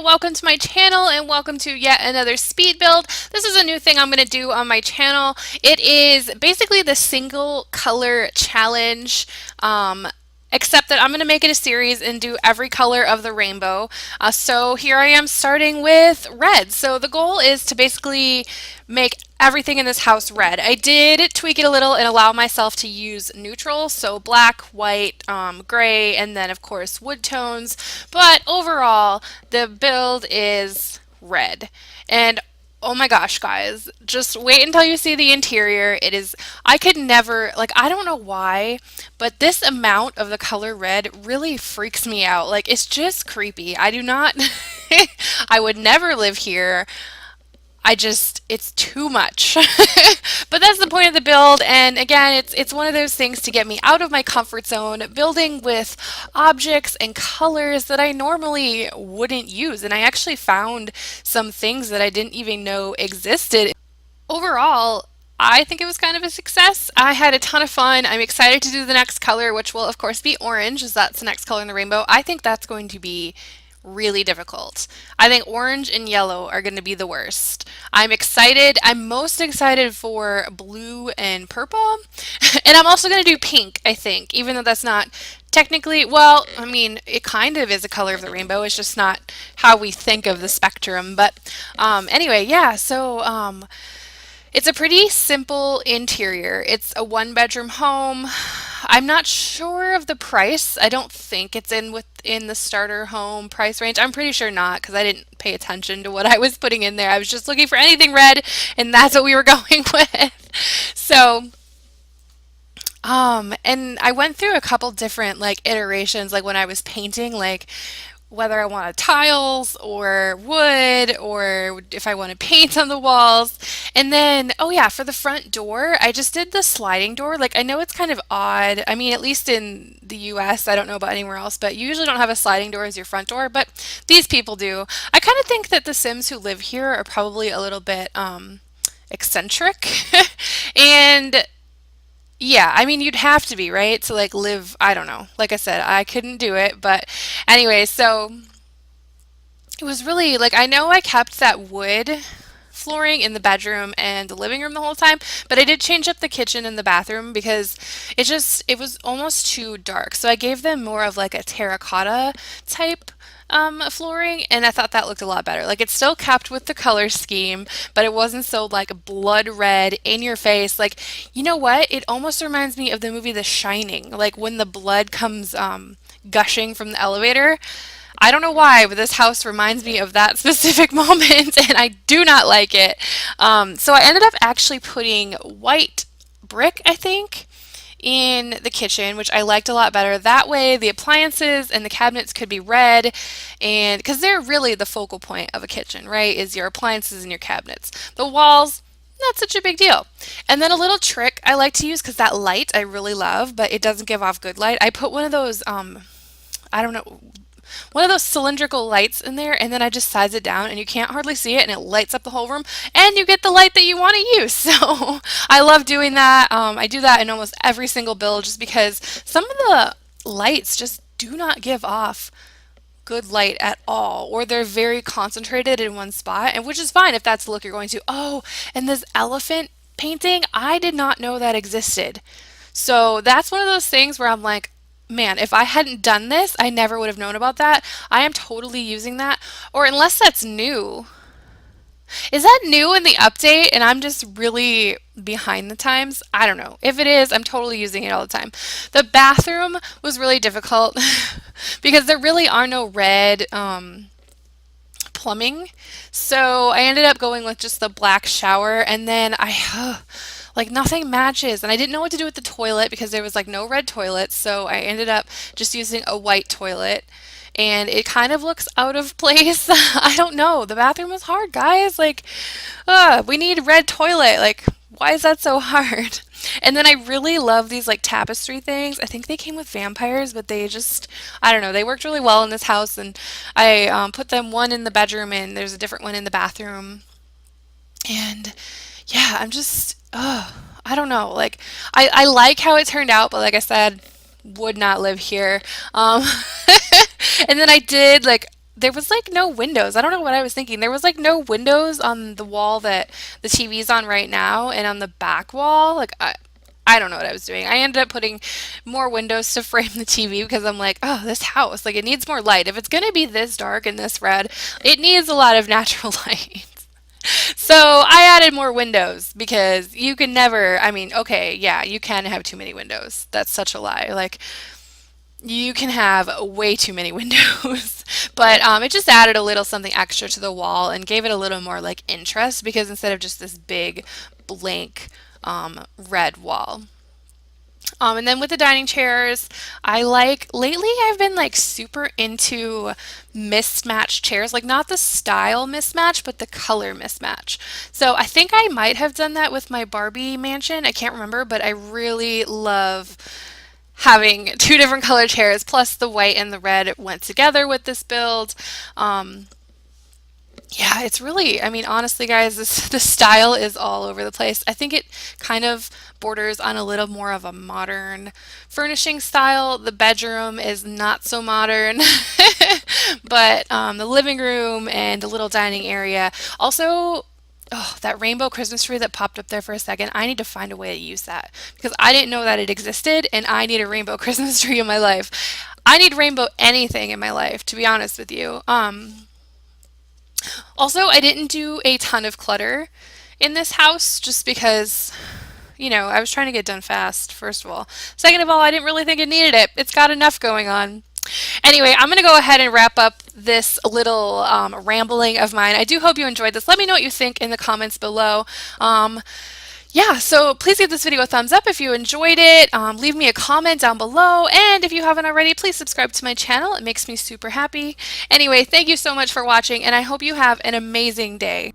welcome to my channel and welcome to yet another speed build. This is a new thing I'm going to do on my channel. It is basically the single color challenge. Except that I'm going to make it a series and do every color of the rainbow. So here I am starting with red. So the goal is to basically make everything in this house red. I did tweak it a little and allow myself to use neutral, so black, white, gray, and then of course wood tones. But overall, the build is red. And oh my gosh, guys, just wait until you see the interior. It is, I could never, like, I don't know why, but this amount of the color red really freaks me out. Like, it's just creepy. I do not, I would never live here. It's too much. But that's the point of the build, and again, it's one of those things to get me out of my comfort zone, building with objects and colors that I normally wouldn't use. And I actually found some things that I didn't even know existed. Overall, I think it was kind of a success. I had a ton of fun. I'm excited to do the next color, which will of course be orange, as that's the next color in the rainbow. I think that's going to be really difficult. I think orange and yellow are going to be the worst. I'm excited. I'm most excited for blue and purple. And I'm also going to do pink, I think, even though that's not technically, well, I mean, it kind of is a color of the rainbow. It's just not how we think of the spectrum. But anyway, yeah, so it's a pretty simple interior. It's a one bedroom home. I'm not sure of the price. I don't think it's within the starter home price range. I'm pretty sure not because I didn't pay attention to what I was putting in there. I was just looking for anything red and that's what we were going with. So, and I went through a couple different like iterations, like when I was painting, like whether I wanted tiles or wood or if I want to paint on the walls. And then, oh yeah, for the front door, I just did the sliding door. Like I know it's kind of odd. I mean, at least in the US, I don't know about anywhere else, but you usually don't have a sliding door as your front door, but these people do. I kind of think that the Sims who live here are probably a little bit eccentric. And yeah, I mean, you'd have to be, right? To like live, I don't know. Like I said, I couldn't do it, but anyway, so it was really like I know I kept that wood flooring in the bedroom and the living room the whole time, but I did change up the kitchen and the bathroom because it was almost too dark. So I gave them more of like a terracotta type flooring, and I thought that looked a lot better. Like it still kept with the color scheme, but it wasn't so like blood red in your face. Like, you know what? It almost reminds me of the movie The Shining, like when the blood comes gushing from the elevator. I don't know why, but this house reminds me of that specific moment, and I do not like it. So I ended up actually putting white brick, I think, in the kitchen, which I liked a lot better. That way, the appliances and the cabinets could be red, and because they're really the focal point of a kitchen, right? Is your appliances and your cabinets. The walls, not such a big deal. And then a little trick I like to use because that light I really love, but it doesn't give off good light. I put one of those I don't know, one of those cylindrical lights in there, and then I just size it down and you can't hardly see it and it lights up the whole room and you get the light that you want to use. So I love doing that. I do that in almost every single build just because some of the lights just do not give off good light at all, or they're very concentrated in one spot, and which is fine if that's the look you're going to. Oh, and this elephant painting, I did not know that existed. So that's one of those things where I'm like, man, if I hadn't done this, I never would have known about that. I am totally using that. Or unless that's new. Is that new in the update and I'm just really behind the times? I don't know. If it is, I'm totally using it all the time. The bathroom was really difficult because there really are no red plumbing. So I ended up going with just the black shower, and then like nothing matches, and I didn't know what to do with the toilet because there was like no red toilets, so I ended up just using a white toilet, and it kind of looks out of place. I don't know. The bathroom was hard, guys. Like, we need red toilet. Like, why is that so hard? And then I really love these like tapestry things. I think they came with vampires, but they just, I don't know, they worked really well in this house. And I put them one in the bedroom and there's a different one in the bathroom. And yeah, I don't know. Like, I like how it turned out, but like I said, would not live here. And then I did like there was like no windows. I don't know what I was thinking. There was like no windows on the wall that the TV's on right now, and on the back wall, like I don't know what I was doing. I ended up putting more windows to frame the TV because I'm like, oh, this house, like it needs more light. If it's gonna be this dark and this red, it needs a lot of natural light. So I added more windows because you can never, I mean, okay, yeah, you can have too many windows. That's such a lie. Like, you can have way too many windows. But it just added a little something extra to the wall and gave it a little more like interest because instead of just this big blank red wall. And then with the dining chairs, I like lately I've been like super into mismatched chairs, like not the style mismatch, but the color mismatch. So I think I might have done that with my Barbie mansion. I can't remember, but I really love having two different color chairs, plus the white and the red went together with this build. Um, yeah, it's really, I mean, honestly, guys, the style is all over the place. I think it kind of borders on a little more of a modern furnishing style. The bedroom is not so modern, but the living room and the little dining area. Also, oh, that rainbow Christmas tree that popped up there for a second, I need to find a way to use that because I didn't know that it existed, and I need a rainbow Christmas tree in my life. I need rainbow anything in my life, to be honest with you. Also, I didn't do a ton of clutter in this house just because, I was trying to get done fast, first of all. Second of all, I didn't really think it needed it. It's got enough going on. Anyway, I'm going to go ahead and wrap up this little rambling of mine. I do hope you enjoyed this. Let me know what you think in the comments below. Yeah, so please give this video a thumbs up if you enjoyed it. Leave me a comment down below, and if you haven't already, please subscribe to my channel. It makes me super happy. Anyway, thank you so much for watching, and I hope you have an amazing day.